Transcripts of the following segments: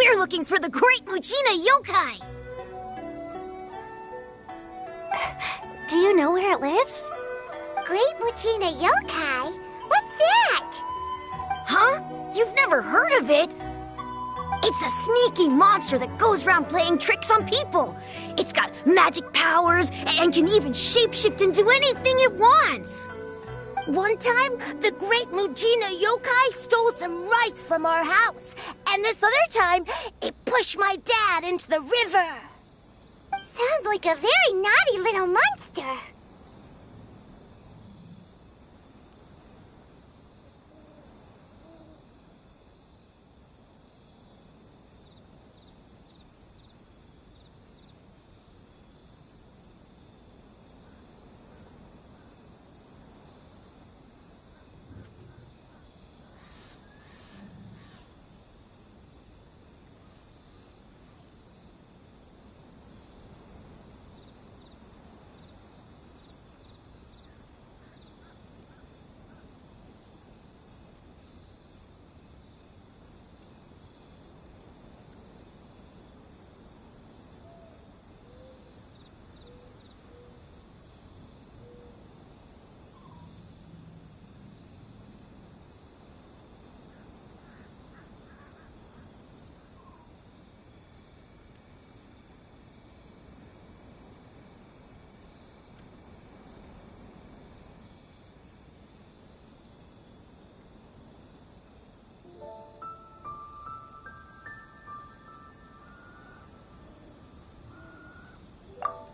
We're looking for the Great Mujina Yokai! Do you know where it lives? Great Mujina Yokai? What's that? Huh? You've never heard of it? It's a sneaky monster that goes around playing tricks on people. It's got magic powers and can even shapeshift into anything it wants. One time, the Great Mujina Yokai stole some rice from our house. And this other time, it pushed my dad into the river. Sounds like a very naughty little monster.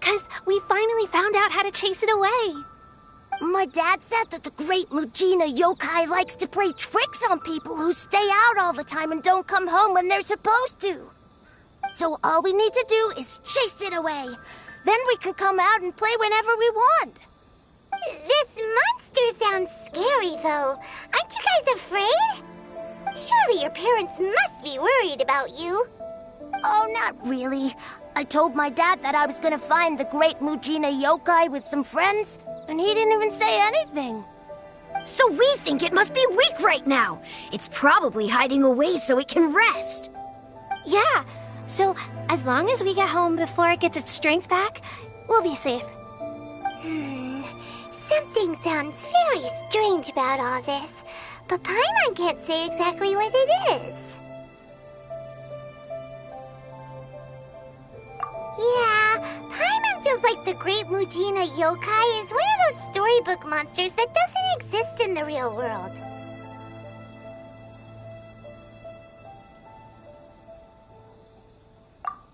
Because we finally found out how to chase it away. My dad said that the Great Mujina Yokai likes to play tricks on people who stay out all the time and don't come home when they're supposed to. So all we need to do is chase it away. Then we can come out and play whenever we want. This monster sounds scary, though. Aren't you guys afraid? Surely your parents must be worried about you. Oh, not really. I told my dad that I was gonna find the Great Mujina Yokai with some friends, and he didn't even say anything. So we think it must be weak right now. It's probably hiding away so it can rest. Yeah, so as long as we get home before it gets its strength back, we'll be safe. Something sounds very strange about all this, but Paimon can't say exactly what it is. Yeah, Paimon feels like the Great Mujina Yokai is one of those storybook monsters that doesn't exist in the real world.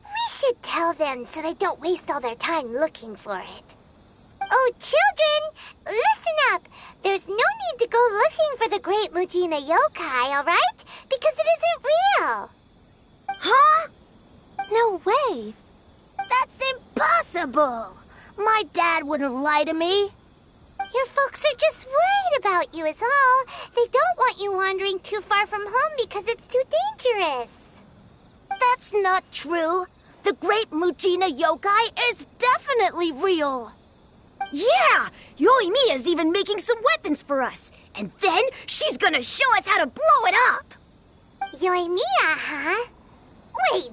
We should tell them so they don't waste all their time looking for it. Oh, children, listen up. There's no need to go looking for the Great Mujina Yokai, all right? Because it isn't real. Huh? No way. That's impossible! My dad wouldn't lie to me. Your folks are just worried about you is all. They don't want you wandering too far from home because it's too dangerous. That's not true. The Great Mujina Yokai is definitely real. Yeah! Yoimiya's even making some weapons for us. And then she's gonna show us how to blow it up! Yoimiya, huh? Wait,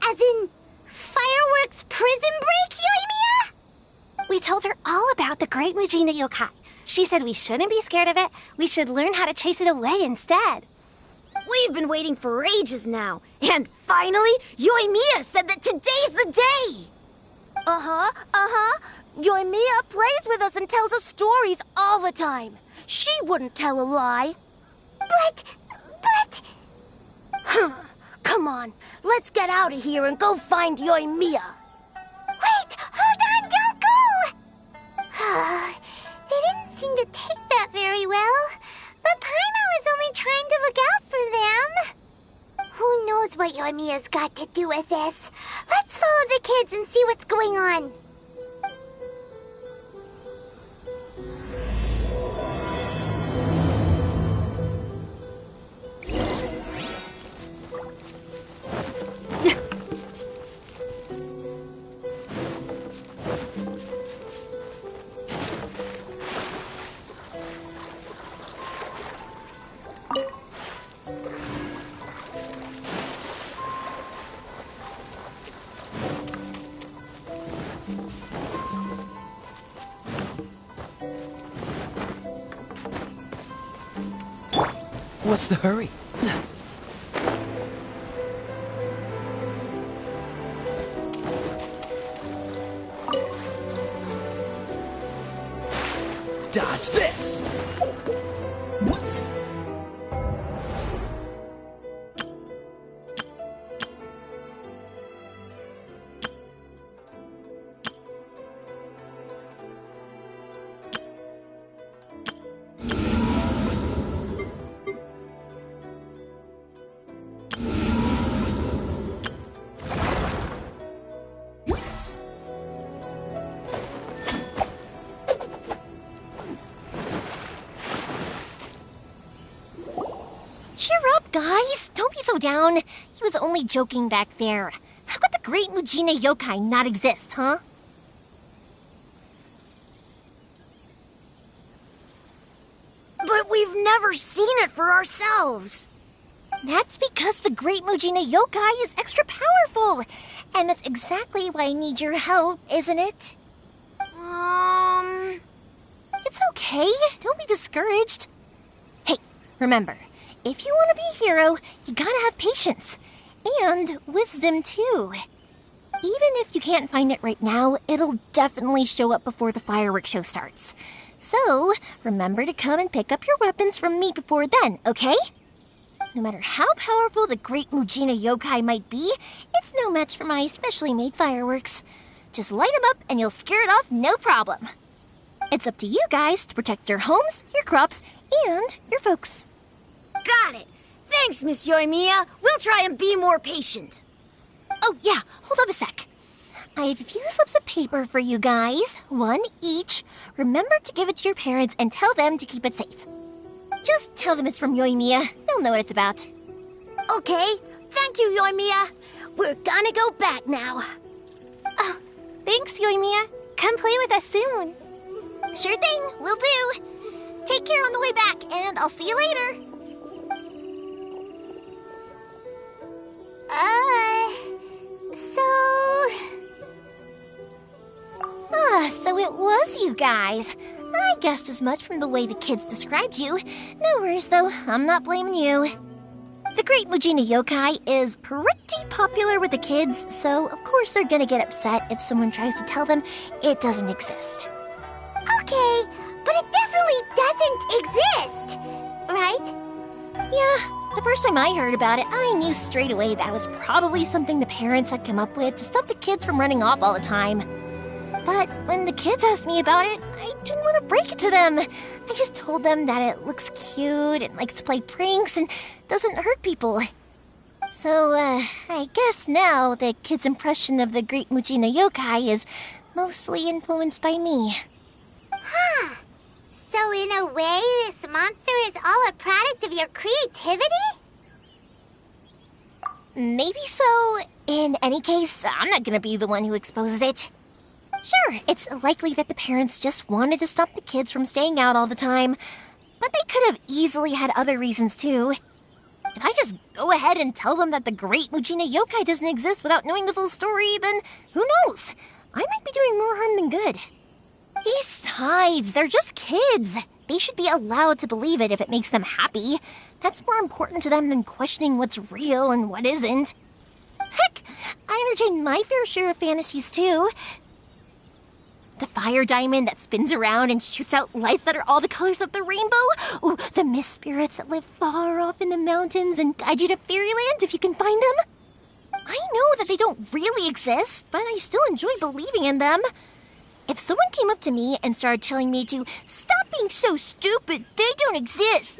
as in... fireworks prison break, Yoimiya? We told her all about the Great Mujina Yokai. She said we shouldn't be scared of it. We should learn how to chase it away instead. We've been waiting for ages now. And finally, Yoimiya said that today's the day! Yoimiya plays with us and tells us stories all the time. She wouldn't tell a lie. But... Come on, let's get out of here and go find Yoimiya. Wait, hold on, don't go! They didn't seem to take that very well. But Paimon was only trying to look out for them. Who knows what Yoimiya's got to do with this? Let's follow the kids and see what's going on. What's the hurry? Dodge this! Cheer up, guys! Don't be so down. He was only joking back there. How could the great Mujina yokai not exist, huh? But we've never seen it for ourselves. That's because the great Mujina yokai is extra powerful. And that's exactly why I need your help, isn't it? It's okay. Don't be discouraged. Hey, remember, if you want to be a hero, you gotta have patience. And wisdom, too. Even if you can't find it right now, it'll definitely show up before the fireworks show starts. So, remember to come and pick up your weapons from me before then, okay? No matter how powerful the great Mujina yokai might be, it's no match for my specially made fireworks. Just light them up and you'll scare it off no problem. It's up to you guys to protect your homes, your crops, and your folks. Got it. Thanks, Miss Yoimiya. We'll try and be more patient. Oh, yeah, hold up a sec. I have a few slips of paper for you guys, one each. Remember to give it to your parents and tell them to keep it safe. Just tell them it's from Yoimiya. They'll know what it's about. Okay. Thank you, Yoimiya. We're gonna go back now. Oh, thanks, Yoimiya. Come play with us soon. Sure thing, will do. Take care on the way back, and I'll see you later. So it was you guys. I guessed as much from the way the kids described you. No worries, though. I'm not blaming you. The great Mujina yokai is pretty popular with the kids, so of course they're gonna get upset if someone tries to tell them it doesn't exist. Okay, but it definitely doesn't exist, right? Yeah, the first time I heard about it, I knew straight away that was probably something the parents had come up with to stop the kids from running off all the time. But when the kids asked me about it, I didn't want to break it to them. I just told them that it looks cute and likes to play pranks and doesn't hurt people. So, I guess now the kids' impression of the great Mujina yokai is mostly influenced by me. Huh. So in a way, this monster is all a product of your creativity? Maybe so. In any case, I'm not gonna be the one who exposes it. Sure, it's likely that the parents just wanted to stop the kids from staying out all the time, but they could have easily had other reasons too. If I just go ahead and tell them that the great Mujina yokai doesn't exist without knowing the full story, then who knows? I might be doing more harm than good. Besides, they're just kids. They should be allowed to believe it if it makes them happy. That's more important to them than questioning what's real and what isn't. Heck, I entertain my fair share of fantasies too. The fire diamond that spins around and shoots out lights that are all the colors of the rainbow. Ooh, the mist spirits that live far off in the mountains and guide you to fairyland if you can find them. I know that they don't really exist, but I still enjoy believing in them. If someone came up to me and started telling me to stop being so stupid, they don't exist,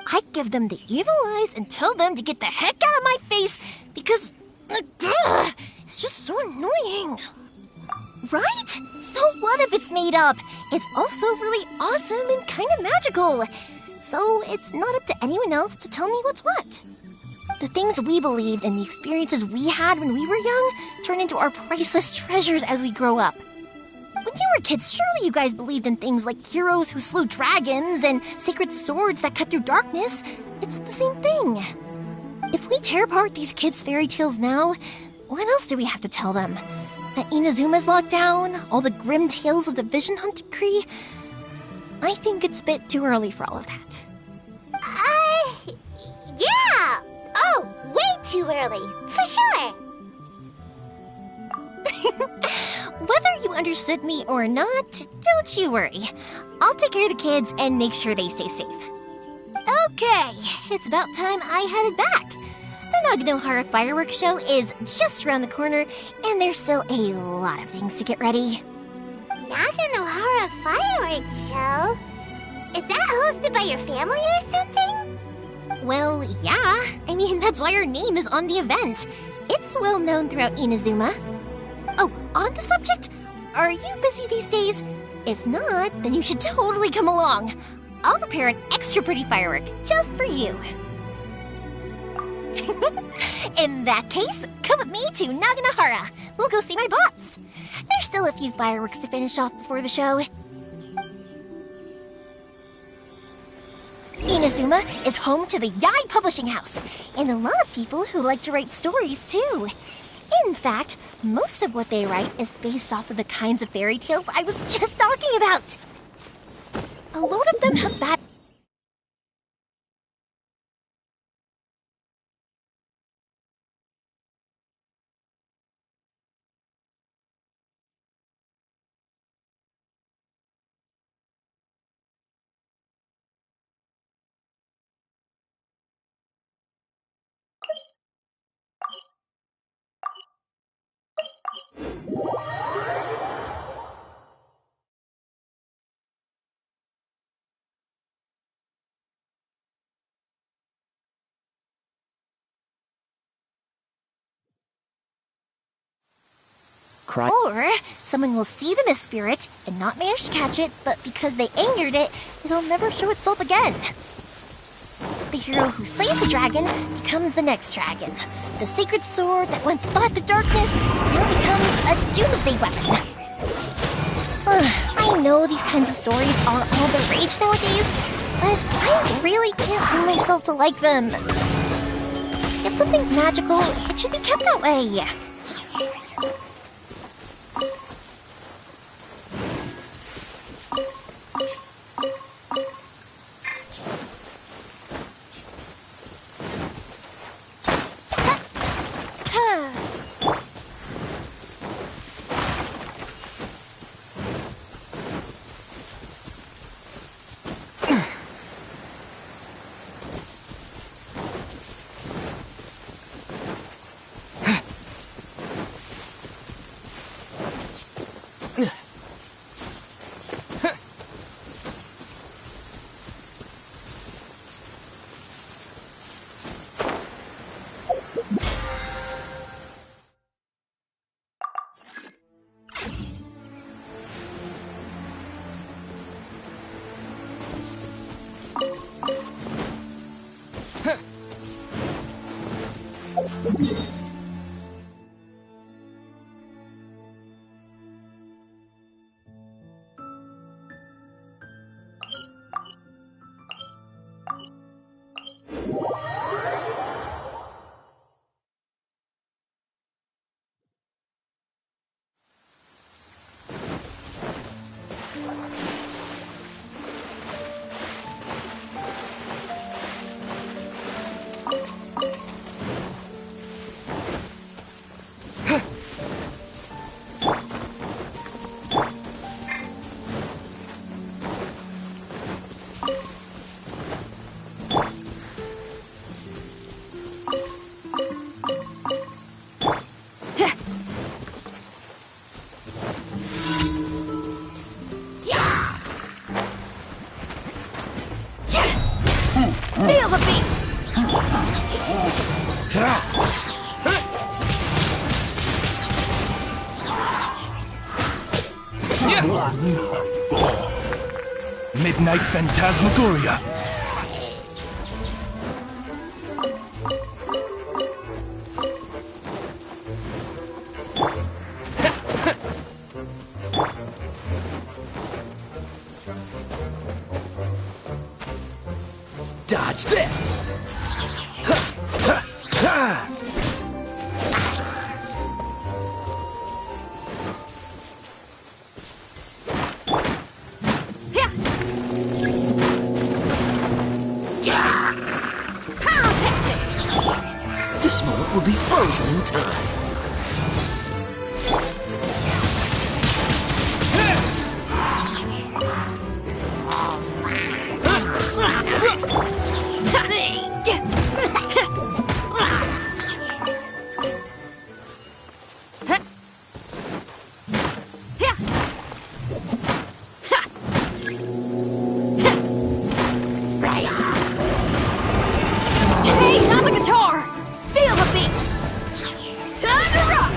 I'd give them the evil eyes and tell them to get the heck out of my face because it's just so annoying. Right? So what if it's made up? It's also really awesome and kind of magical. So it's not up to anyone else to tell me what's what. The things we believed and the experiences we had when we were young turn into our priceless treasures as we grow up. When you were kids, surely you guys believed in things like heroes who slew dragons and sacred swords that cut through darkness. It's the same thing. If we tear apart these kids' fairy tales now, what else do we have to tell them? That Inazuma's locked down? All the grim tales of the Vision Hunt decree? I think it's a bit too early for all of that. too early, for sure. Whether you understood me or not, don't you worry. I'll take care of the kids and make sure they stay safe. Okay, it's about time I headed back. The Naganohara fireworks show is just around the corner, and there's still a lot of things to get ready. Naganohara fireworks show? Is that hosted by your family or something? Well, yeah. I mean, that's why our name is on the event. It's well known throughout Inazuma. Oh, on the subject, are you busy these days? If not, then you should totally come along. I'll prepare an extra pretty firework just for you. In that case, come with me to Naganohara. We'll go see my boss. There's still a few fireworks to finish off before the show. Inazuma is home to the Yai Publishing House, and a lot of people who like to write stories too. In fact, most of what they write is based off of the kinds of fairy tales I was just talking about. A lot of them have bad... Or someone will see the mist spirit and not manage to catch it, but because they angered it, it'll never show itself again. The hero who slays the dragon becomes the next dragon. The sacred sword that once fought the darkness now becomes a doomsday weapon. I know these kinds of stories are all the rage nowadays, but I really can't bring myself to like them. If something's magical, it should be kept that way. Feel the beat! Midnight Phantasmagoria. Dodge this! This moment will be frozen in time. Hey, not the guitar! Feel the beat! Time to rock!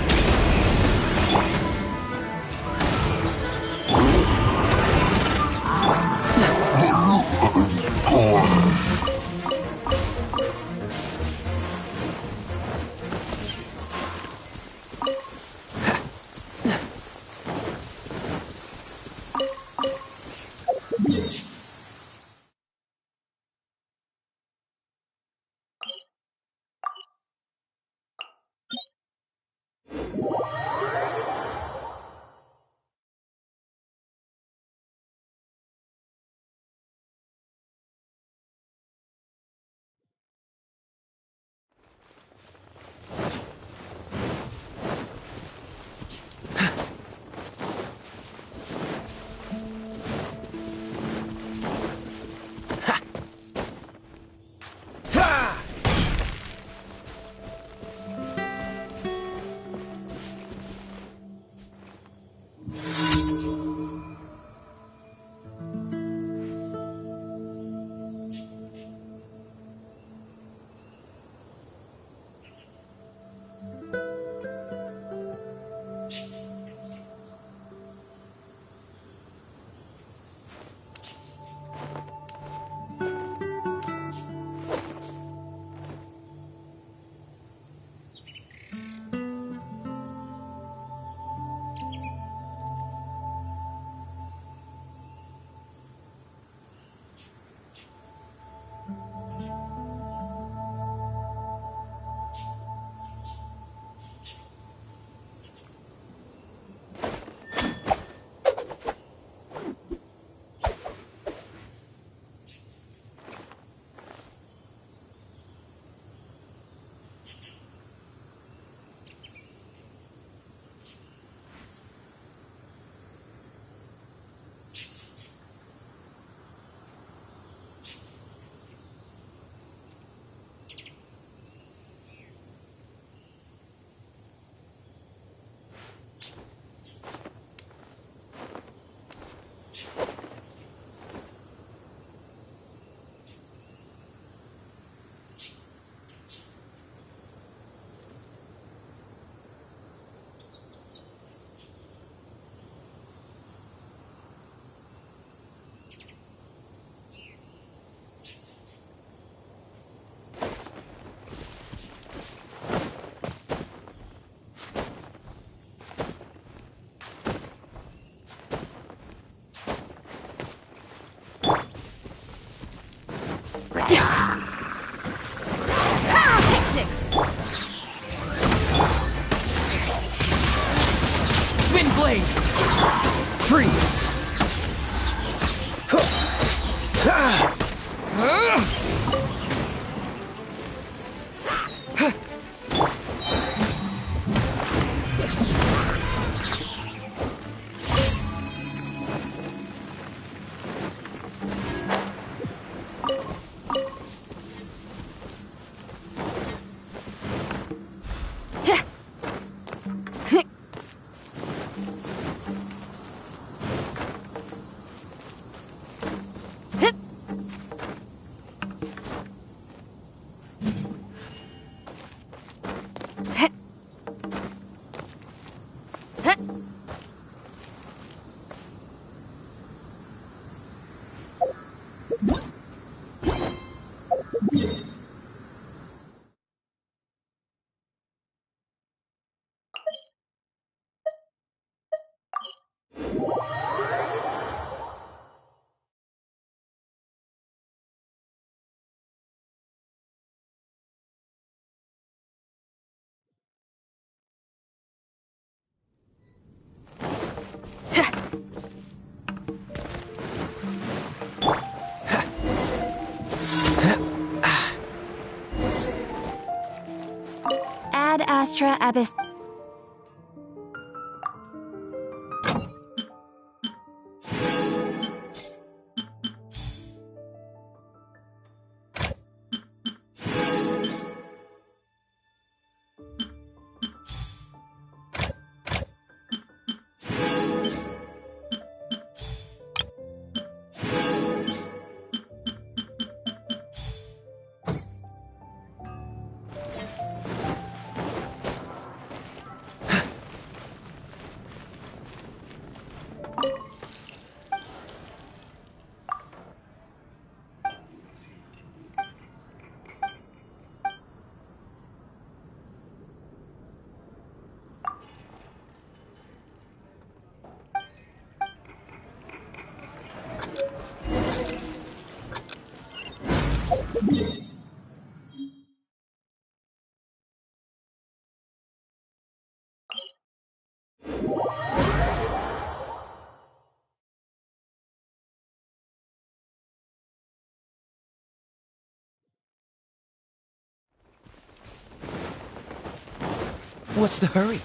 Wind blade! Freeze! Ad Astra Abyss. What's the hurry?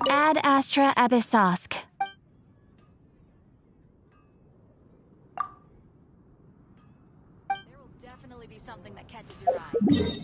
Ad Astra Abyssosk. There will definitely be something that catches your eye.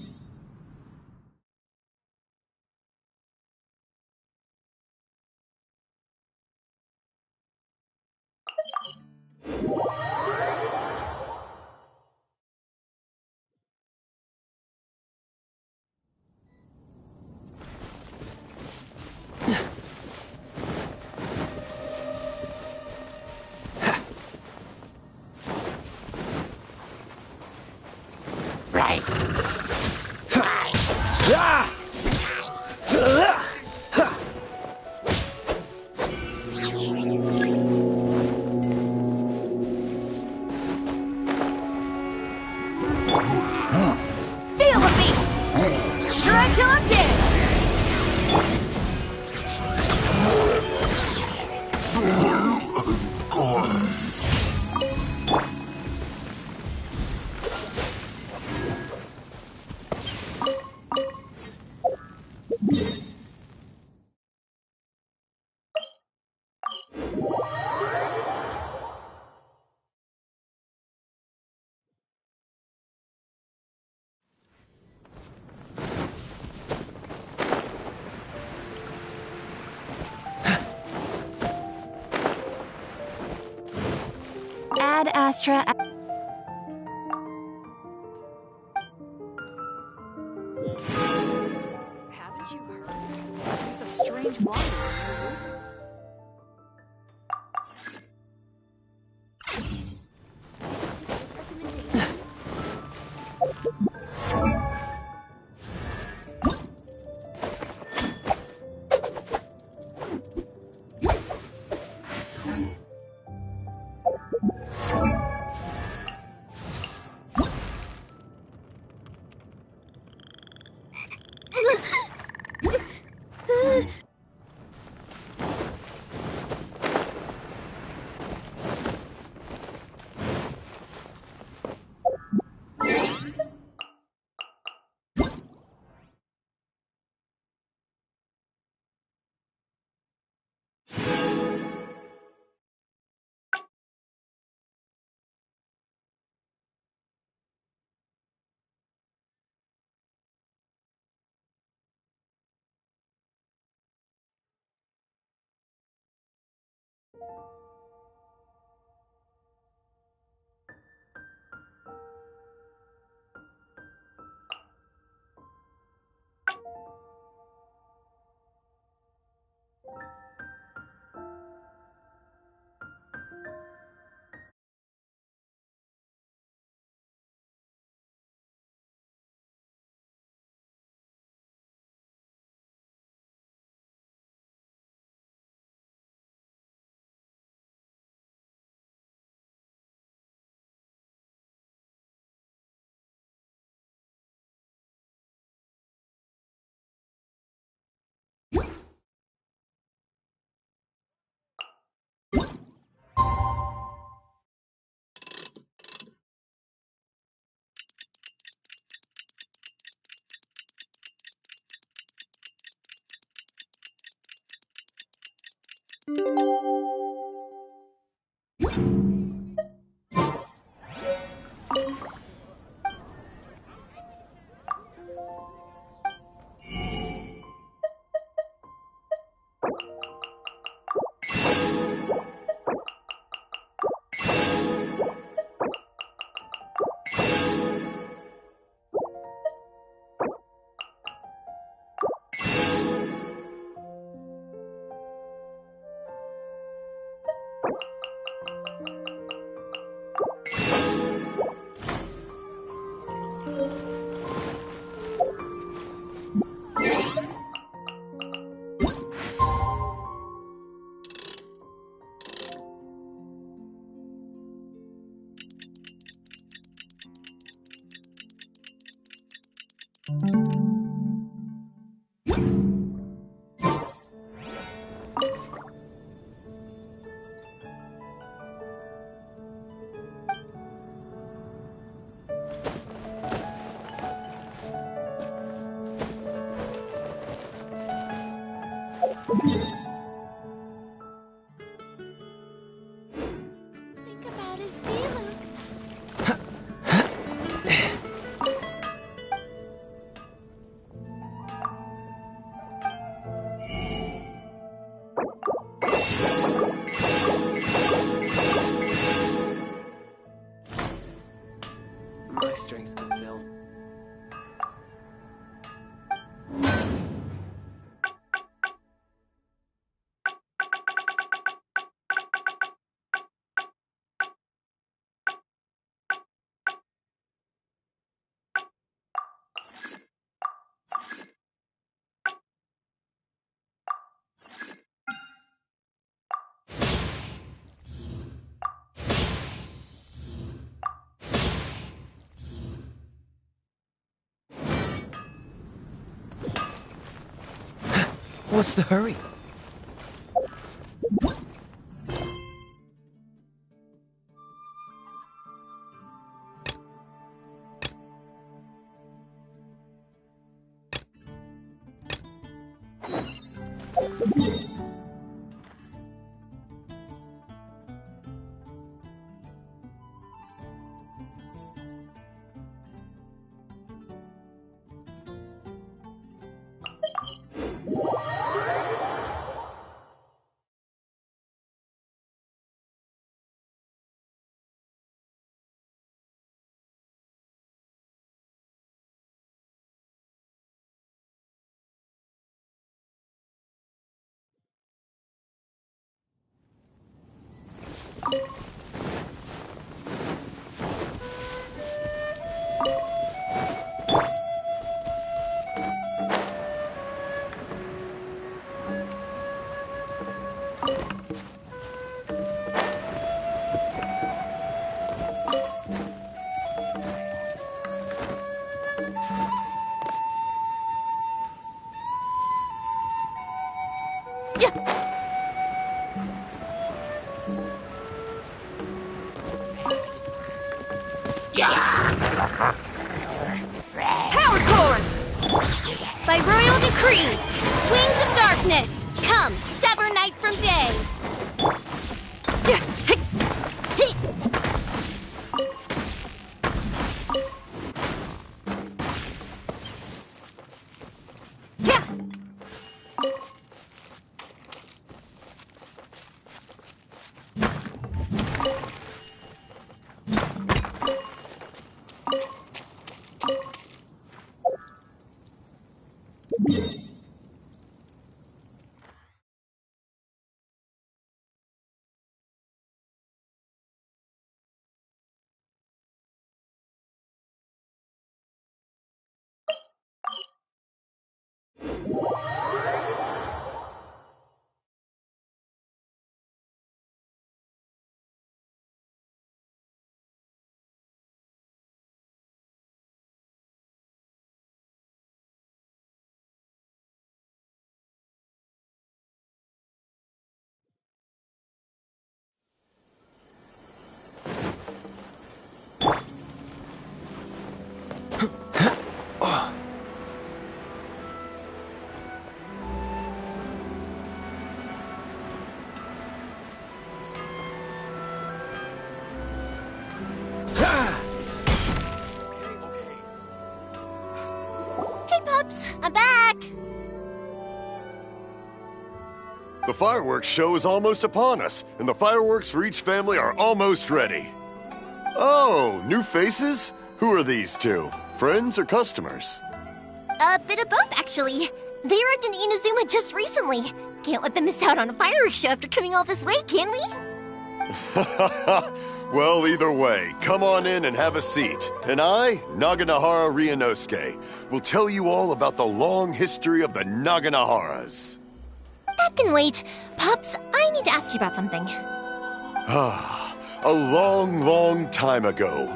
Ad Astra. Haven't you heard? There's a strange monster in your roof. Think about his Diluc. My strength still fails. What's the hurry? Power core! By royal decree, wings of darkness, come, sever night from day. Hey, Pups, I'm back! The fireworks show is almost upon us, and the fireworks for each family are almost ready. Oh, new faces? Who are these two? Friends or customers? A bit of both, actually. They arrived in Inazuma just recently. Can't let them miss out on a fireworks show after coming all this way, can we? Well, either way, come on in and have a seat. And I, Naganahara Ryunosuke, will tell you all about the long history of the Naganaharas. That can wait. Pops, I need to ask you about something. A long, long time ago.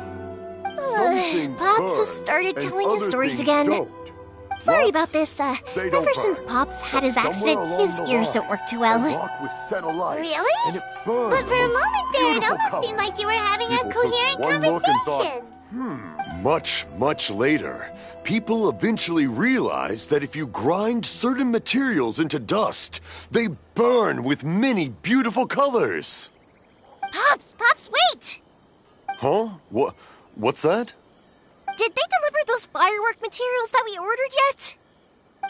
Pops has started telling his stories again. Sorry about this. Ever since Pops had his accident, his ears don't work too well. Really? But for a moment there, it almost seemed like you were having a coherent conversation. Much later, people eventually realized that if you grind certain materials into dust, they burn with many beautiful colors. Pops, wait! Huh? What's that? Did they deliver those firework materials that we ordered yet?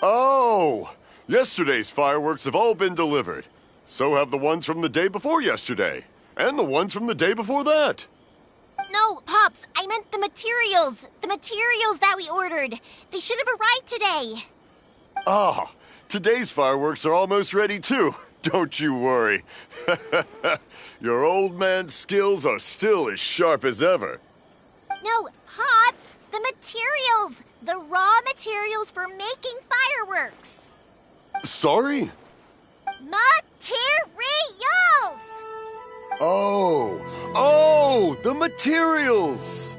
Oh! Yesterday's fireworks have all been delivered. So have the ones from the day before yesterday. And the ones from the day before that. No, Pops, I meant the materials. The materials that we ordered. They should have arrived today. Ah, today's fireworks are almost ready too. Don't you worry. Your old man's skills are still as sharp as ever. No, Pops, the materials. The raw materials for making fireworks. Sorry? Materials! Oh, the materials!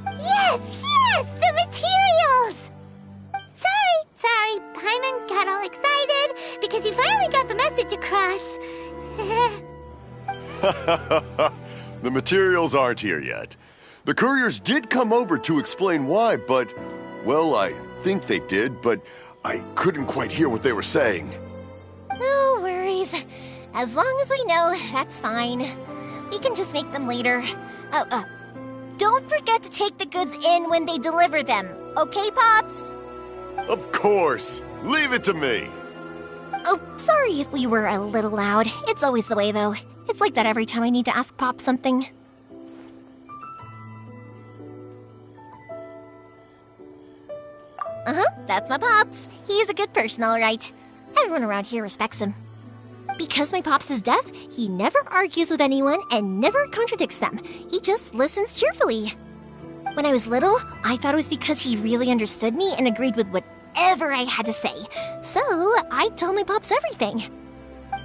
Yes, the materials! Sorry, Paimon got all excited because you finally got the message across. The materials aren't here yet. The couriers did come over to explain why, but, well, I think they did, but I couldn't quite hear what they were saying. No worries. As long as we know, that's fine. We can just make them later. Don't forget to take the goods in when they deliver them, okay, Pops? Of course. Leave it to me. Oh, sorry if we were a little loud. It's always the way, though. It's like that every time I need to ask Pop something. That's my Pops. He's a good person, all right. Everyone around here respects him. Because my Pops is deaf, he never argues with anyone and never contradicts them. He just listens cheerfully. When I was little, I thought it was because he really understood me and agreed with whatever I had to say. So, I tell my Pops everything.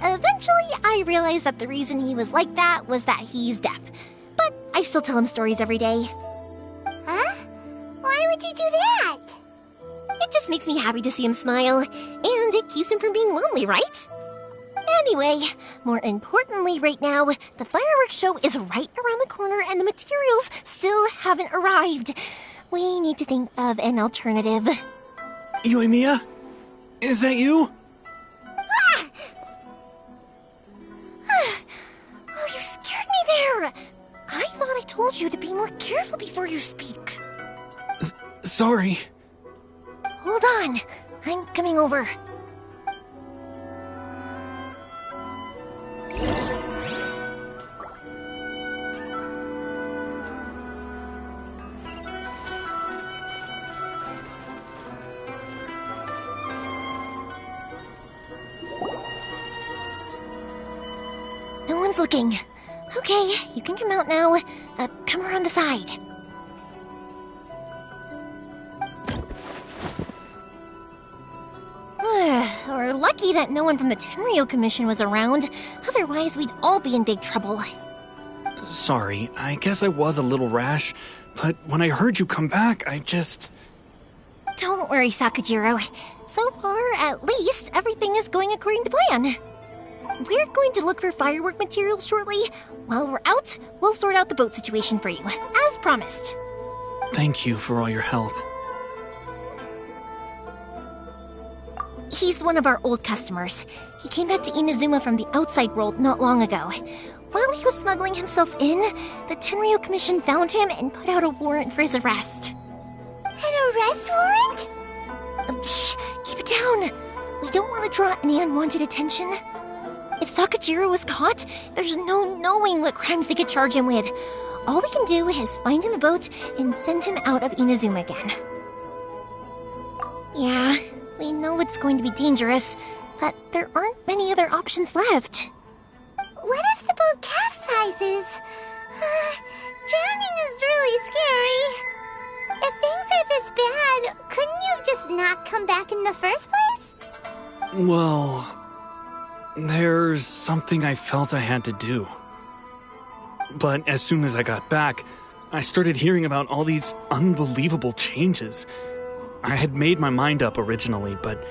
Eventually, I realized that the reason he was like that was that he's deaf. But I still tell him stories every day. Huh? Why would you do that? It just makes me happy to see him smile, and it keeps him from being lonely, right? Anyway, more importantly right now, the fireworks show is right around the corner and the materials still haven't arrived. We need to think of an alternative. Yoimiya? Is that you? Oh, you scared me there! I thought I told you to be more careful before you speak. Sorry. Hold on, I'm coming over. No one's looking. Okay, you can come out now. Come around the side. We're lucky that no one from the Tenryo Commission was around. Otherwise, we'd all be in big trouble. Sorry, I guess I was a little rash, but when I heard you come back, I just... Don't worry, Sakajiro. So far, at least, everything is going according to plan. We're going to look for firework materials shortly. While we're out, we'll sort out the boat situation for you, as promised. Thank you for all your help. He's one of our old customers. He came back to Inazuma from the outside world not long ago. While he was smuggling himself in, the Tenryo Commission found him and put out a warrant for his arrest. An arrest warrant? Shh! Keep it down! We don't want to draw any unwanted attention. If Sakajiro was caught, there's no knowing what crimes they could charge him with. All we can do is find him a boat and send him out of Inazuma again. Yeah, we know it's going to be dangerous, but there aren't many other options left. What if the boat capsizes? Drowning is really scary. If things are this bad, couldn't you just not come back in the first place? Well, there's something I felt I had to do. But as soon as I got back, I started hearing about all these unbelievable changes. I had made my mind up originally, but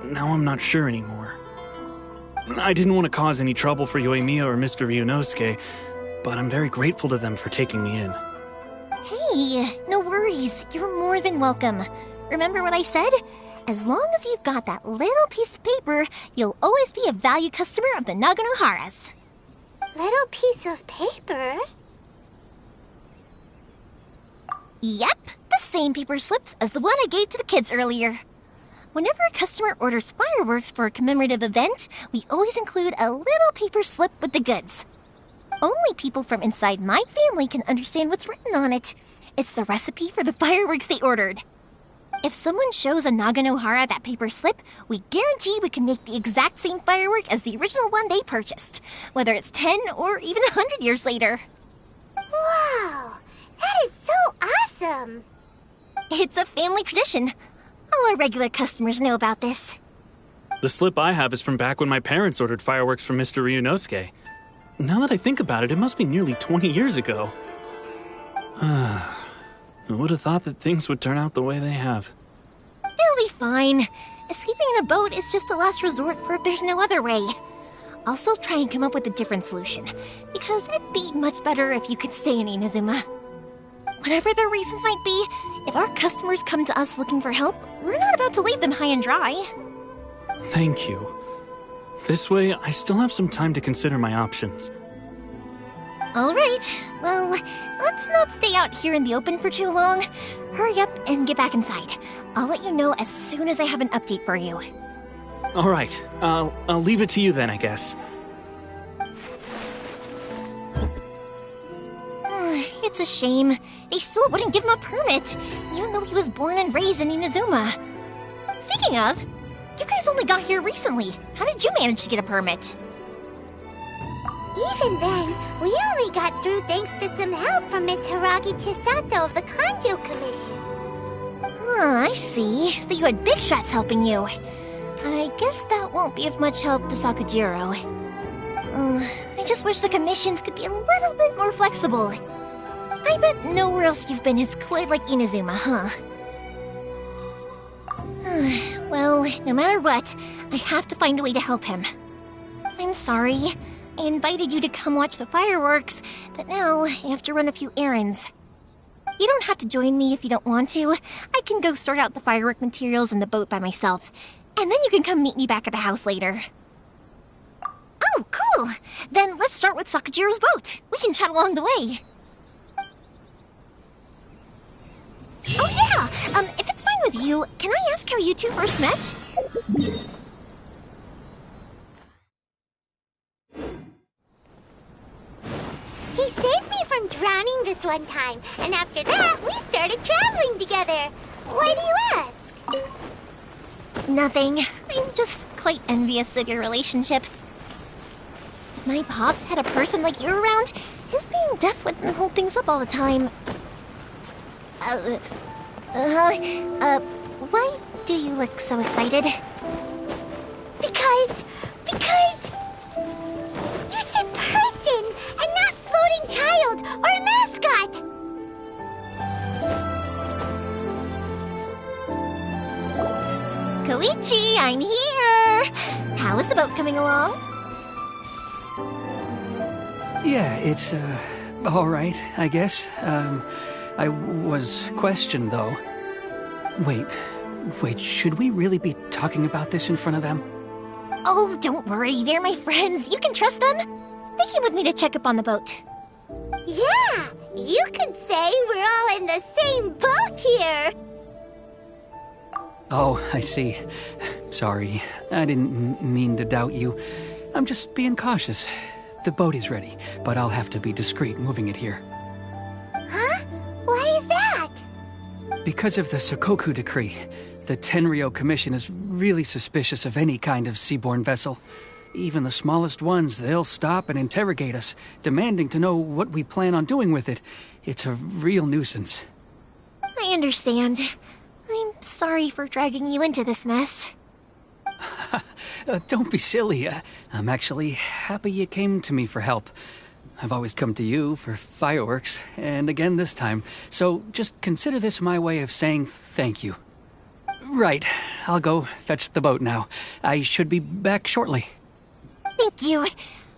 now I'm not sure anymore. I didn't want to cause any trouble for Yoimiya or Mr. Ryunosuke, but I'm very grateful to them for taking me in. Hey, no worries. You're more than welcome. Remember what I said? As long as you've got that little piece of paper, you'll always be a valued customer of the Naganoharas. Little piece of paper? Yep, the same paper slips as the one I gave to the kids earlier. Whenever a customer orders fireworks for a commemorative event, we always include a little paper slip with the goods. Only people from inside my family can understand what's written on it. It's the recipe for the fireworks they ordered. If someone shows a Naganohara that paper slip, we guarantee we can make the exact same firework as the original one they purchased, whether it's 10 or even 100 years later. Wow, that is so awesome! It's a family tradition. All our regular customers know about this. The slip I have is from back when my parents ordered fireworks from Mr. Ryunosuke. Now that I think about it, it must be nearly 20 years ago. I would have thought that things would turn out the way they have. It'll be fine. Escaping in a boat is just a last resort for if there's no other way. I'll still try and come up with a different solution, because it'd be much better if you could stay in Inazuma. Whatever their reasons might be, if our customers come to us looking for help, we're not about to leave them high and dry. Thank you. This way, I still have some time to consider my options. All right, well, let's not stay out here in the open for too long. Hurry up and get back inside. I'll let you know as soon as I have an update for you. All right, I'll leave it to you then, I guess. It's a shame. They still wouldn't give him a permit, even though he was born and raised in Inazuma. Speaking of, you guys only got here recently. How did you manage to get a permit? Even then, we only got through thanks to some help from Miss Hiragi Chisato of the Kanjo Commission. I see. So you had big shots helping you. I guess that won't be of much help to Sakujiro. I just wish the commissions could be a little bit more flexible. I bet nowhere else you've been is quite like Inazuma, huh? Well, no matter what, I have to find a way to help him. I'm sorry. I invited you to come watch the fireworks, but now I have to run a few errands. You don't have to join me if you don't want to. I can go sort out the firework materials in the boat by myself, and then you can come meet me back at the house later. Oh, cool! Then let's start with Sakujiro's boat. We can chat along the way. Oh yeah! If it's fine with you, can I ask how you two first met? He saved me from drowning this one time, and after that, we started traveling together. Why do you ask? Nothing. I'm just quite envious of your relationship. If my pops had a person like you around, his being deaf wouldn't hold things up all the time. Why do you look so excited? Because you said person and not floating child or a mascot. Koichi, I'm here! How is the boat coming along? Yeah, it's, all right, I guess. I was questioned, though. Wait, should we really be talking about this in front of them? Oh, don't worry, they're my friends. You can trust them. They came with me to check up on the boat. Yeah, you could say we're all in the same boat here. Oh, I see. Sorry, I didn't mean to doubt you. I'm just being cautious. The boat is ready, but I'll have to be discreet moving it here. Huh? Why is that? Because of the Sokoku decree, the Tenryo Commission is really suspicious of any kind of seaborne vessel. Even the smallest ones, they'll stop and interrogate us, demanding to know what we plan on doing with it. It's a real nuisance. I understand. I'm sorry for dragging you into this mess. Don't be silly. I'm actually happy you came to me for help. I've always come to you for fireworks, and again this time, so just consider this my way of saying thank you. Right, I'll go fetch the boat now. I should be back shortly. Thank you.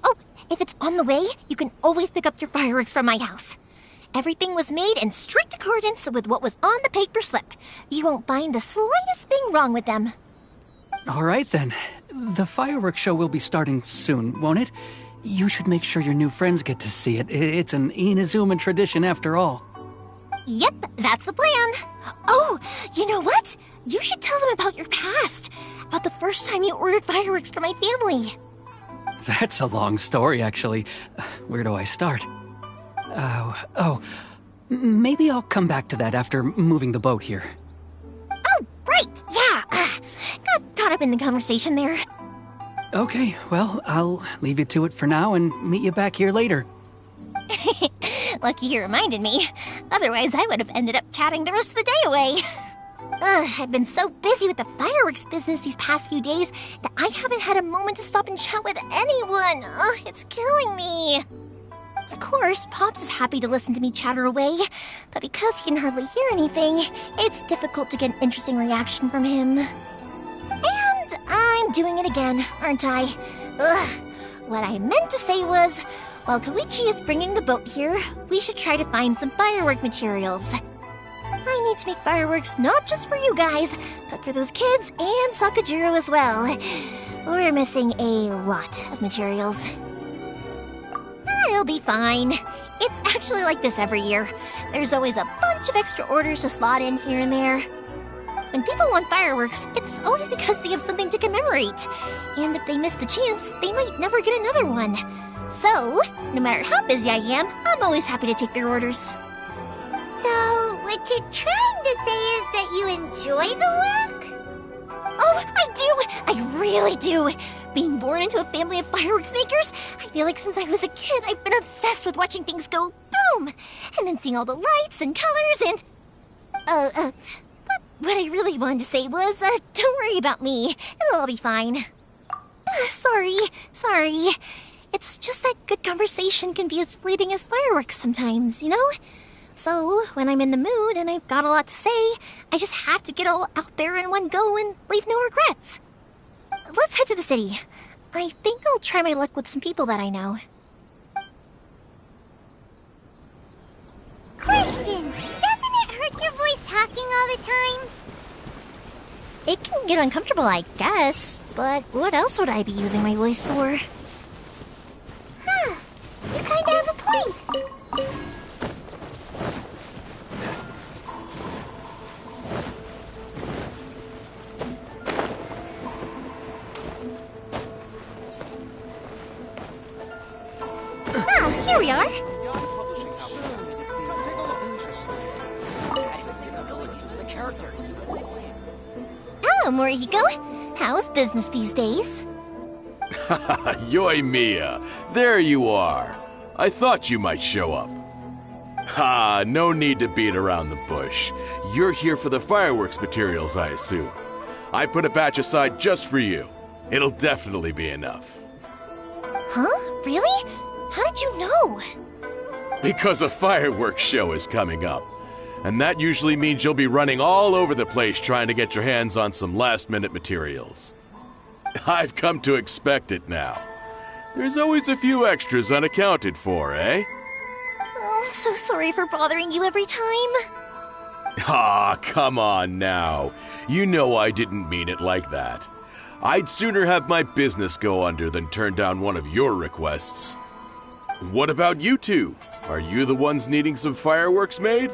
Oh, if it's on the way, you can always pick up your fireworks from my house. Everything was made in strict accordance with what was on the paper slip. You won't find the slightest thing wrong with them. All right then. The fireworks show will be starting soon, won't it? You should make sure your new friends get to see it. It's an Inazuma tradition after all. Yep, that's the plan. Oh, you know what? You should tell them about your past. About the first time you ordered fireworks for my family. That's a long story, actually. Where do I start? Maybe I'll come back to that after moving the boat here. Oh, right, yeah. Got caught up in the conversation there. Okay, well, I'll leave you to it for now and meet you back here later. Lucky you reminded me. Otherwise, I would have ended up chatting the rest of the day away. I've been so busy with the fireworks business these past few days that I haven't had a moment to stop and chat with anyone. It's killing me. Of course, Pops is happy to listen to me chatter away, but because he can hardly hear anything, it's difficult to get an interesting reaction from him. And I'm doing it again, aren't I? What I meant to say was, while Koichi is bringing the boat here, we should try to find some firework materials. I need to make fireworks not just for you guys, but for those kids and Sakujiro as well. We're missing a lot of materials. It'll be fine. It's actually like this every year. There's always a bunch of extra orders to slot in here and there. When people want fireworks, it's always because they have something to commemorate. And if they miss the chance, they might never get another one. So, no matter how busy I am, I'm always happy to take their orders. So, what you're trying to say is that you enjoy the work? Oh, I do! I really do! Being born into a family of fireworks makers, I feel like since I was a kid, I've been obsessed with watching things go boom! And then seeing all the lights and colors and... what I really wanted to say was, don't worry about me. It'll all be fine. Sorry. It's just that good conversation can be as fleeting as fireworks sometimes, you know? So, when I'm in the mood and I've got a lot to say, I just have to get all out there in one go and leave no regrets. Let's head to the city. I think I'll try my luck with some people that I know. Question! Doesn't it hurt your voice talking all the time? It can get uncomfortable, I guess, but what else would I be using my voice for? Huh. You kinda have a point. Ah, here we are. Hello, Morihiko. How's business these days? Yoi Mia, there you are. I thought you might show up. Ha, no need to beat around the bush. You're here for the fireworks materials, I assume. I put a batch aside just for you. It'll definitely be enough. Huh? Really? How did you know? Because a fireworks show is coming up. And that usually means you'll be running all over the place trying to get your hands on some last-minute materials. I've come to expect it now. There's always a few extras unaccounted for, eh? Oh, so sorry for bothering you every time. Ah, come on now. You know I didn't mean it like that. I'd sooner have my business go under than turn down one of your requests. What about you two? Are you the ones needing some fireworks made?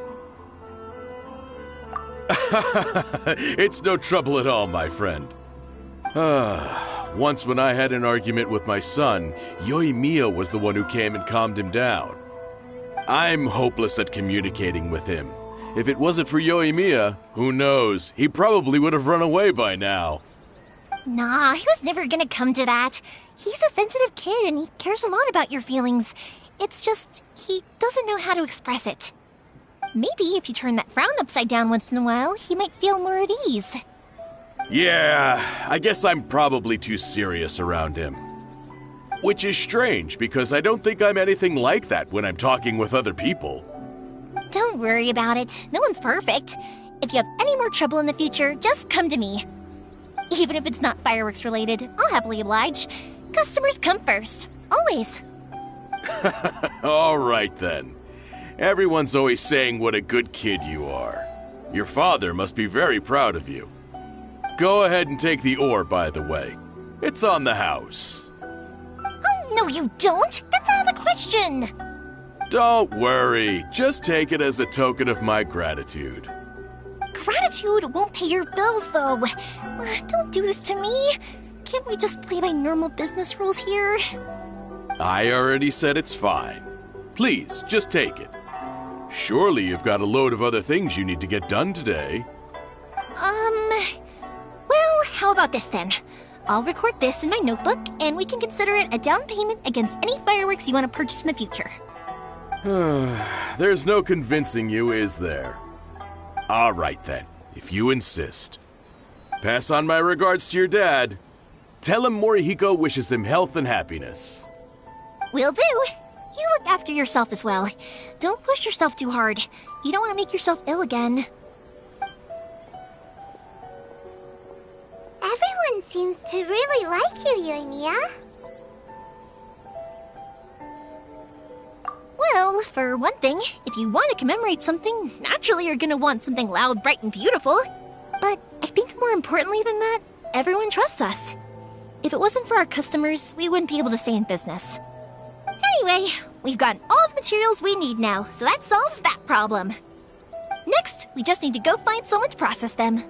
It's no trouble at all, my friend. Once when I had an argument with my son, Yoi Mia was the one who came and calmed him down. I'm hopeless at communicating with him. If it wasn't for Yoi Mia, who knows, he probably would have run away by now. Nah, he was never gonna come to that. He's a sensitive kid and he cares a lot about your feelings. It's just, he doesn't know how to express it. Maybe if you turn that frown upside down once in a while, he might feel more at ease. Yeah, I guess I'm probably too serious around him. Which is strange, because I don't think I'm anything like that when I'm talking with other people. Don't worry about it. No one's perfect. If you have any more trouble in the future, just come to me. Even if it's not fireworks related, I'll happily oblige. Customers come first. Always. All right then. Everyone's always saying what a good kid you are. Your father must be very proud of you. Go ahead and take the ore, by the way. It's on the house. Oh, no you don't! That's out of the question! Don't worry. Just take it as a token of my gratitude. Gratitude won't pay your bills, though. Don't do this to me. Can't we just play by normal business rules here? I already said it's fine. Please, just take it. Surely you've got a load of other things you need to get done today. Well, how about this then? I'll record this in my notebook, and we can consider it a down payment against any fireworks you want to purchase in the future. There's no convincing you, is there? All right then, if you insist. Pass on my regards to your dad. Tell him Morihiko wishes him health and happiness. Will do. You look after yourself as well. Don't push yourself too hard. You don't want to make yourself ill again. Everyone seems to really like you, Yoimiya. Well, for one thing, if you want to commemorate something, naturally you're gonna want something loud, bright, and beautiful. But I think more importantly than that, everyone trusts us. If it wasn't for our customers, we wouldn't be able to stay in business. Anyway, we've gotten all the materials we need now, so that solves that problem. Next, we just need to go find someone to process them.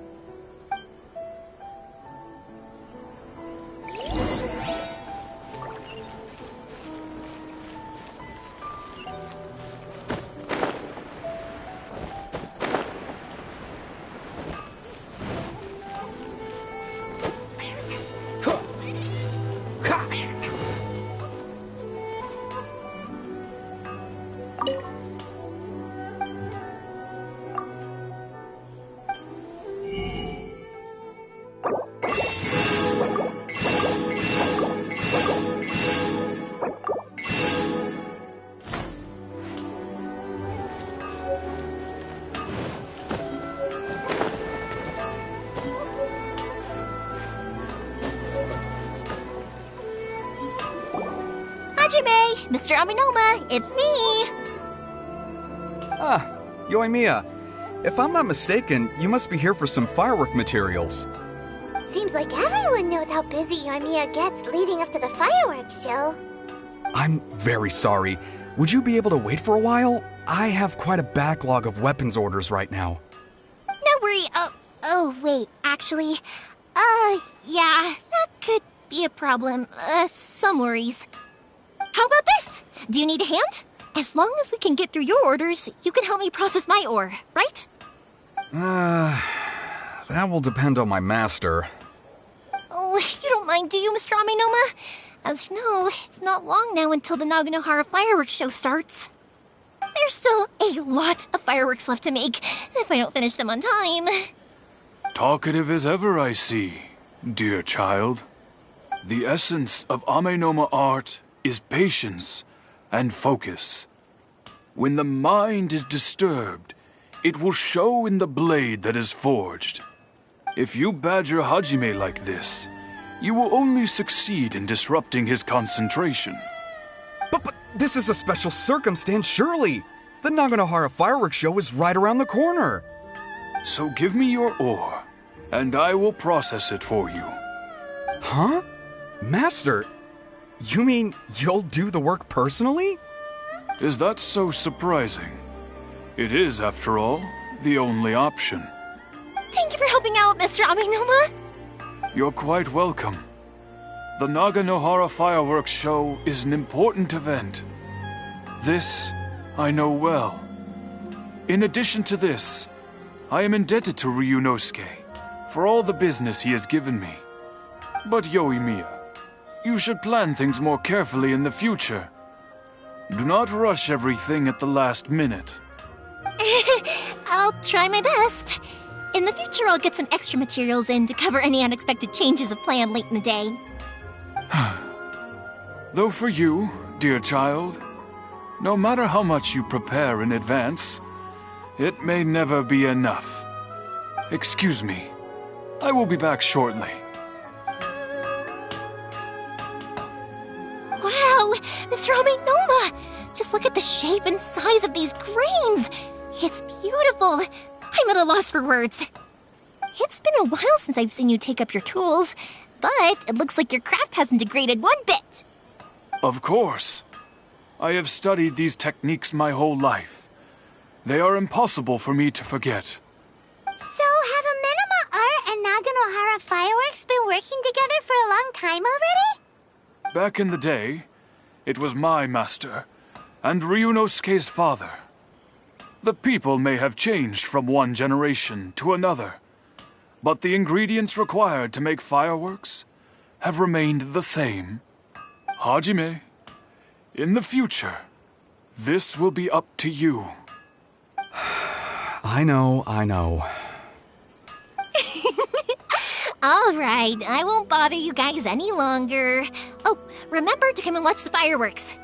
Hajime! Mr. Aminoma, it's me! Ah, Yoimiya. If I'm not mistaken, you must be here for some firework materials. Seems like everyone knows how busy Yoimiya gets leading up to the fireworks show. I'm very sorry. Would you be able to wait for a while? I have quite a backlog of weapons orders right now. No worry. Oh, wait, actually, yeah, that could be a problem. Some worries. How about this? Do you need a hand? As long as we can get through your orders, you can help me process my ore, right? That will depend on my master. Oh, you don't mind, do you, Mr. Aminoma? As you know, it's not long now until the Naganohara fireworks show starts. There's still a lot of fireworks left to make, if I don't finish them on time. Talkative as ever, I see, dear child. The essence of Amenoma art is patience and focus. When the mind is disturbed, it will show in the blade that is forged. If you badger Hajime like this, you will only succeed in disrupting his concentration. But this is a special circumstance, surely. The Naganohara fireworks show is right around the corner. So give me your ore, and I will process it for you. Huh? Master, you mean you'll do the work personally? Is that so surprising? It is, after all, the only option. Thank you for helping out, Mr. Aminoma. You're quite welcome. The Naganohara fireworks show is an important event. This I know well. In addition to this, I am indebted to Ryunosuke for all the business he has given me. But Yoimiya, you should plan things more carefully in the future. Do not rush everything at the last minute. I'll try my best. In the future, I'll get some extra materials in to cover any unexpected changes of plan late in the day. Though for you, dear child, no matter how much you prepare in advance, it may never be enough. Excuse me. I will be back shortly. Wow, Mr. Aminoma! Just look at the shape and size of these grains! It's beautiful! I'm at a loss for words. It's been a while since I've seen you take up your tools, but it looks like your craft hasn't degraded one bit. Of course. I have studied these techniques my whole life. They are impossible for me to forget. So have Amenoma Art and Naganohara Fireworks been working together for a long time already? Back in the day, it was my master and Ryunosuke's father. The people may have changed from one generation to another, but the ingredients required to make fireworks have remained the same. Hajime, in the future, this will be up to you. I know. All right, I won't bother you guys any longer. Oh, remember to come and watch the fireworks.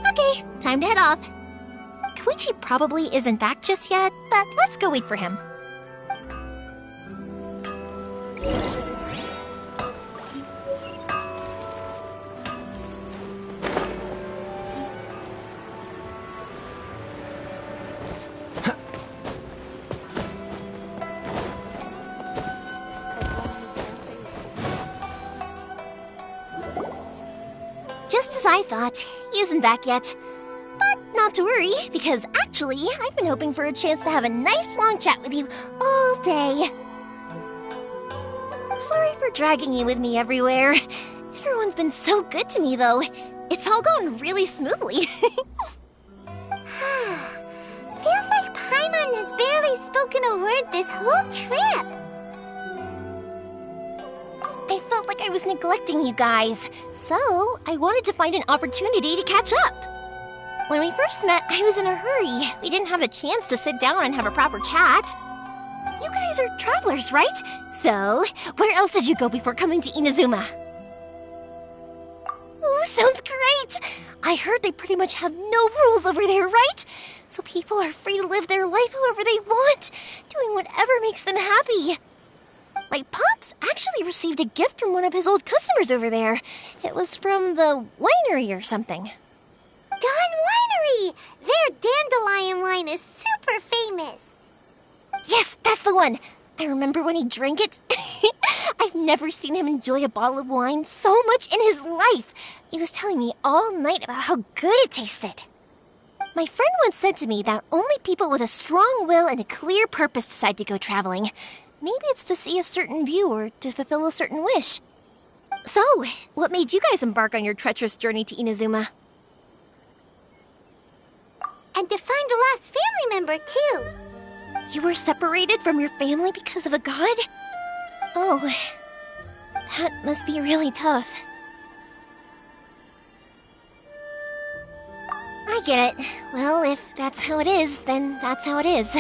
Okay, time to head off. Koichi probably isn't back just yet, but let's go wait for him. Just as I thought, he isn't back yet. But not to worry, because actually, I've been hoping for a chance to have a nice long chat with you all day. Sorry for dragging you with me everywhere. Everyone's been so good to me, though. It's all gone really smoothly. Feels like Paimon has barely spoken a word this whole trip. I felt like I was neglecting you guys, so I wanted to find an opportunity to catch up. When we first met, I was in a hurry. We didn't have a chance to sit down and have a proper chat. You guys are travelers, right? So, where else did you go before coming to Inazuma? Ooh, sounds great! I heard they pretty much have no rules over there, right? So people are free to live their life however they want, doing whatever makes them happy. My pops actually received a gift from one of his old customers over there. It was from the winery or something. Dawn Winery! Their dandelion wine is super famous. Yes, that's the one. I remember when he drank it. I've never seen him enjoy a bottle of wine so much in his life. He was telling me all night about how good it tasted. My friend once said to me that only people with a strong will and a clear purpose decide to go traveling. Maybe it's to see a certain view or to fulfill a certain wish. So, what made you guys embark on your treacherous journey to Inazuma? And to find a lost family member, too. You were separated from your family because of a god? Oh, that must be really tough. I get it. Well, if that's how it is, then that's how it is.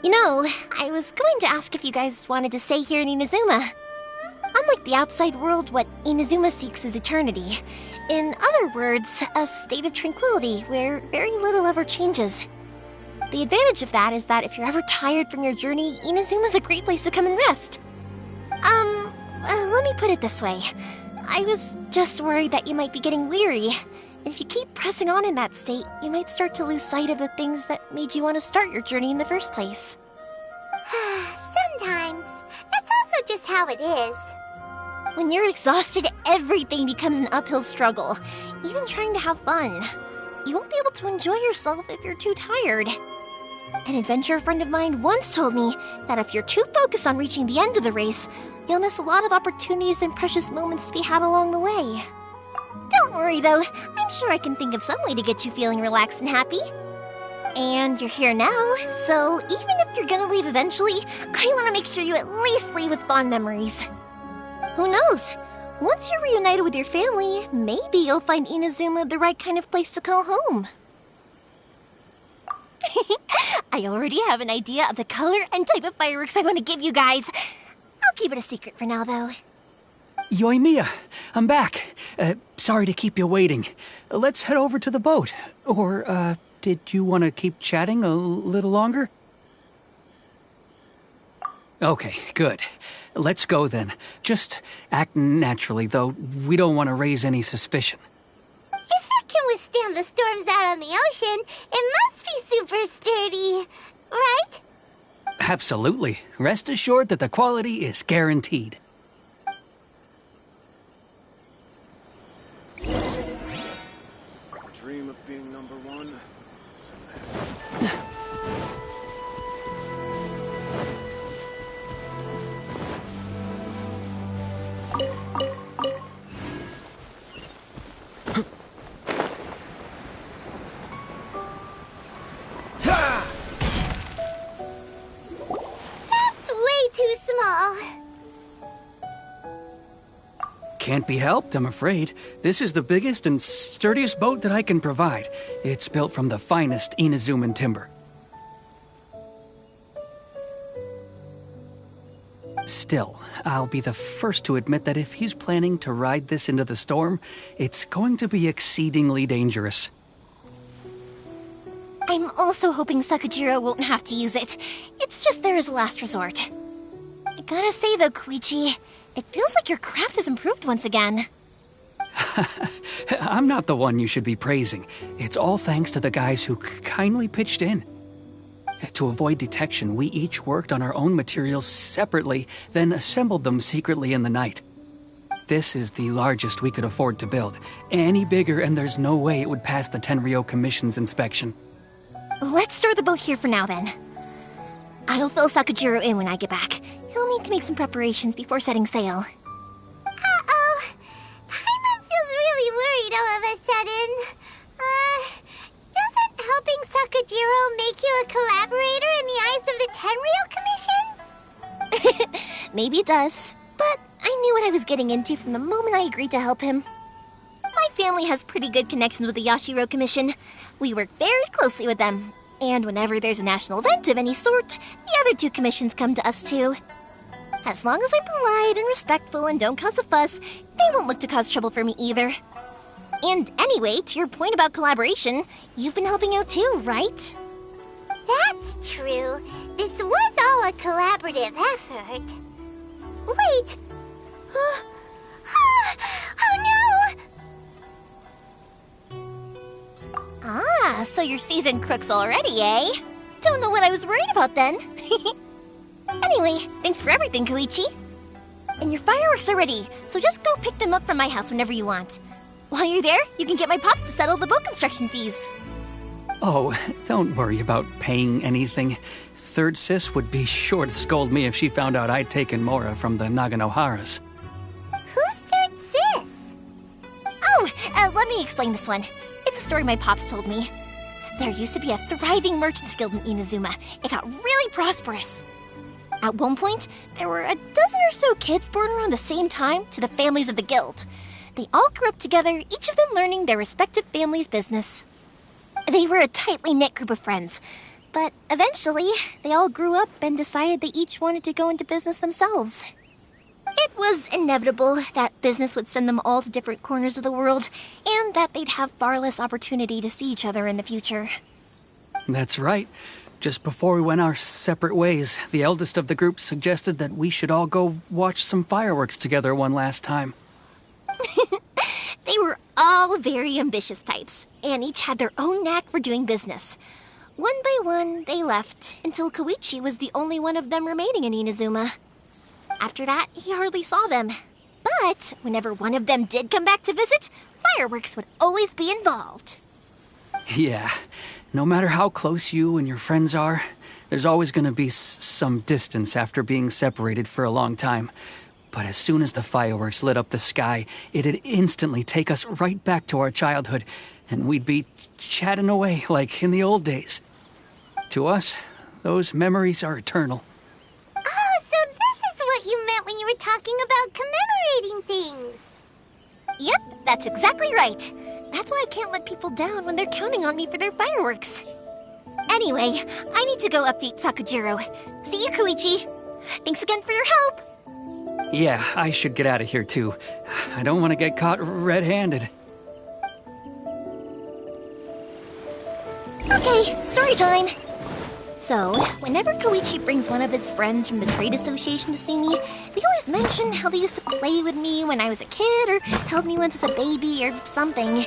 You know, I was going to ask if you guys wanted to stay here in Inazuma. Unlike the outside world, what Inazuma seeks is eternity. In other words, a state of tranquility where very little ever changes. The advantage of that is that if you're ever tired from your journey, Inazuma's a great place to come and rest. Let me put it this way. I was just worried that you might be getting weary. If you keep pressing on in that state, you might start to lose sight of the things that made you want to start your journey in the first place. Sometimes. That's also just how it is. When you're exhausted, everything becomes an uphill struggle, even trying to have fun. You won't be able to enjoy yourself if you're too tired. An adventurer friend of mine once told me that if you're too focused on reaching the end of the race, you'll miss a lot of opportunities and precious moments to be had along the way. Don't worry though, I'm sure I can think of some way to get you feeling relaxed and happy. And you're here now, so even if you're gonna leave eventually, I want to make sure you at least leave with fond memories. Who knows? Once you're reunited with your family, maybe you'll find Inazuma the right kind of place to call home. I already have an idea of the color and type of fireworks I want to give you guys. I'll keep it a secret for now, though. Yoimiya, I'm back. Sorry to keep you waiting. Let's head over to the boat. Or, did you want to keep chatting a little longer? Okay, good. Let's go then. Just act naturally, though we don't want to raise any suspicion. If it can withstand the storms out on the ocean, it must be super sturdy, right? Absolutely. Rest assured that the quality is guaranteed. Dream of being number one. That's way too small. Can't be helped, I'm afraid. This is the biggest and sturdiest boat that I can provide. It's built from the finest Inazuman timber. Still, I'll be the first to admit that if he's planning to ride this into the storm, it's going to be exceedingly dangerous. I'm also hoping Sakajiro won't have to use it. It's just there as a last resort. I gotta say though, Koichi, it feels like your craft has improved once again. I'm not the one you should be praising. It's all thanks to the guys who kindly pitched in. To avoid detection, we each worked on our own materials separately, then assembled them secretly in the night. This is the largest we could afford to build. Any bigger and there's no way it would pass the Tenryou Commission's inspection. Let's store the boat here for now then. I'll fill Sakajiro in when I get back. He'll need to make some preparations before setting sail. Uh-oh. Paimon feels really worried all of a sudden. Doesn't helping Sakajiro make you a collaborator in the eyes of the Tenryou Commission? Maybe it does, but I knew what I was getting into from the moment I agreed to help him. My family has pretty good connections with the Yashiro Commission. We work very closely with them, and whenever there's a national event of any sort, the other two commissions come to us too. As long as I'm polite and respectful and don't cause a fuss, they won't look to cause trouble for me either. And anyway, to your point about collaboration, you've been helping out too, right? That's true. This was all a collaborative effort. Wait! Oh no! Ah, so you're seasoned crooks already, eh? Don't know what I was worried about then. Anyway, thanks for everything, Koichi. And your fireworks are ready, so just go pick them up from my house whenever you want. While you're there, you can get my pops to settle the boat construction fees. Oh, don't worry about paying anything. Third Sis would be sure to scold me if she found out I'd taken Mora from the Naganoharas. Who's Third Sis? Oh, let me explain this one. It's a story my pops told me. There used to be a thriving merchants guild in Inazuma. It got really prosperous. At one point, there were a dozen or so kids born around the same time to the families of the guild. They all grew up together, each of them learning their respective family's business. They were a tightly knit group of friends, but eventually, they all grew up and decided they each wanted to go into business themselves. It was inevitable that business would send them all to different corners of the world, and that they'd have far less opportunity to see each other in the future. That's right. Just before we went our separate ways, the eldest of the group suggested that we should all go watch some fireworks together one last time. They were all very ambitious types, and each had their own knack for doing business. One by one, they left, until Koichi was the only one of them remaining in Inazuma. After that, he hardly saw them. But whenever one of them did come back to visit, fireworks would always be involved. Yeah, no matter how close you and your friends are, there's always going to be some distance after being separated for a long time. But as soon as the fireworks lit up the sky, it'd instantly take us right back to our childhood, and we'd be chatting away like in the old days. To us, those memories are eternal. Oh, so this is what you meant when you were talking about commemorating things. Yep, that's exactly right. That's why I can't let people down when they're counting on me for their fireworks. Anyway, I need to go update Sakujiro. See you, Koichi. Thanks again for your help. Yeah, I should get out of here too. I don't want to get caught red-handed. Okay, story time. So, whenever Koichi brings one of his friends from the trade association to see me, they always mention how they used to play with me when I was a kid or held me once as a baby or something.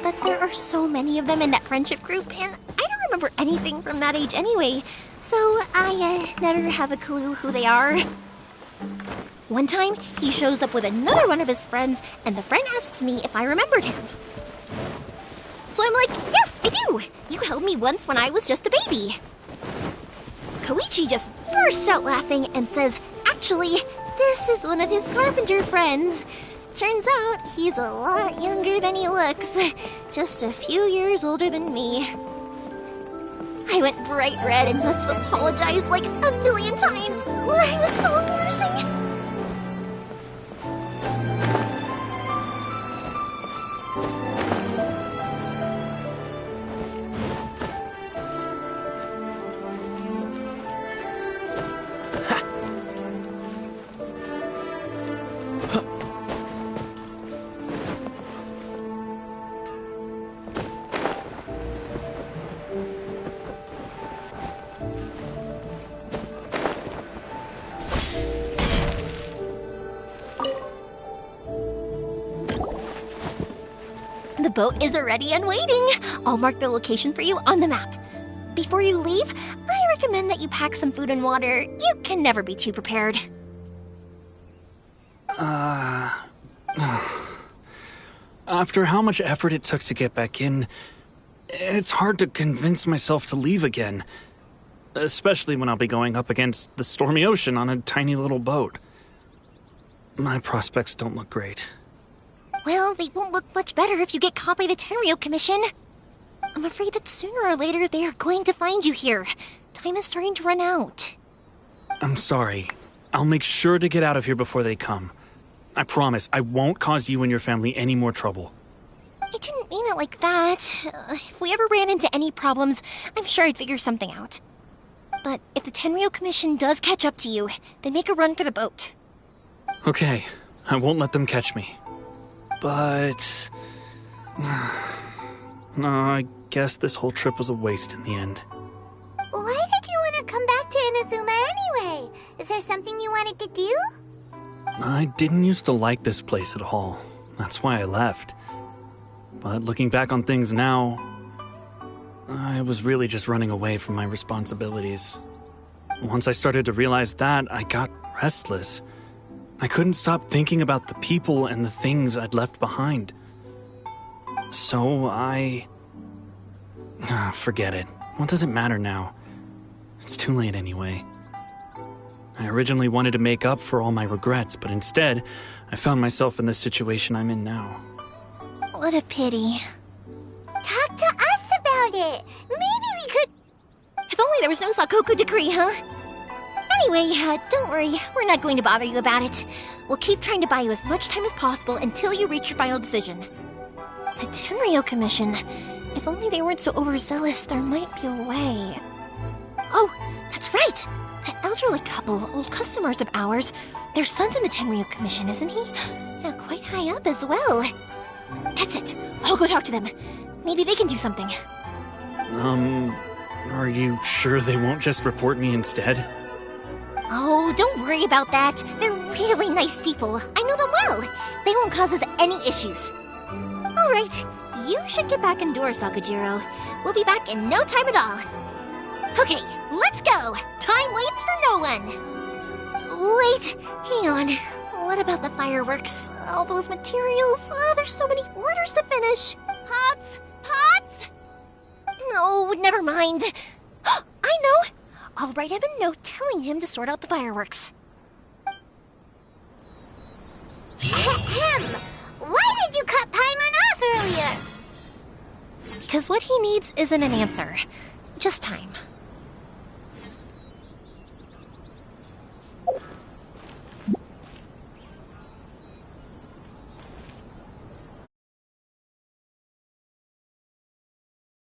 But there are so many of them in that friendship group, and I don't remember anything from that age anyway, so I never have a clue who they are. One time, he shows up with another one of his friends, and the friend asks me if I remembered him. So I'm like, yes, I do! You held me once when I was just a baby. Koichi just bursts out laughing and says, actually, this is one of his carpenter friends. Turns out he's a lot younger than he looks. Just a few years older than me. I went bright red and must have apologized like a million times. It was so embarrassing. The boat is ready and waiting. I'll mark the location for you on the map. Before you leave, I recommend that you pack some food and water. You can never be too prepared. After how much effort it took to get back in, it's hard to convince myself to leave again. Especially when I'll be going up against the stormy ocean on a tiny little boat. My prospects don't look great. Well, they won't look much better if you get caught by the Tenryou Commission. I'm afraid that sooner or later they are going to find you here. Time is starting to run out. I'm sorry. I'll make sure to get out of here before they come. I promise I won't cause you and your family any more trouble. I didn't mean it like that. If we ever ran into any problems, I'm sure I'd figure something out. But if the Tenryou Commission does catch up to you, then make a run for the boat. Okay, I won't let them catch me. But... no, I guess this whole trip was a waste in the end. something you wanted to do? I didn't used to like this place at all. That's why I left. But looking back on things now, I was really just running away from my responsibilities. Once I started to realize that, I got restless. I couldn't stop thinking about the people and the things I'd left behind. So forget it. What does it matter now? It's too late anyway. I originally wanted to make up for all my regrets, but instead, I found myself in the situation I'm in now. What a pity. Talk to us about it. Maybe we could... If only there was no Sakoku decree, huh? Anyway, don't worry. We're not going to bother you about it. We'll keep trying to buy you as much time as possible until you reach your final decision. The Tenryo Commission. If only they weren't so overzealous, there might be a way. Oh, that's right! That elderly couple, old customers of ours, their son's in the Tenryo Commission, isn't he? Yeah, quite high up as well. That's it. I'll go talk to them. Maybe they can do something. Are you sure they won't just report me instead? Oh, don't worry about that. They're really nice people. I know them well. They won't cause us any issues. All right, you should get back indoors, Sakujiro. We'll be back in no time at all. Okay, let's go. Time waits for no one. Wait, hang on. What about the fireworks? All those materials? There's so many orders to finish. Pots? Pots? No, never mind. I know. I'll write him a note telling him to sort out the fireworks. Why did you cut Paimon off earlier? Because what he needs isn't an answer, just time.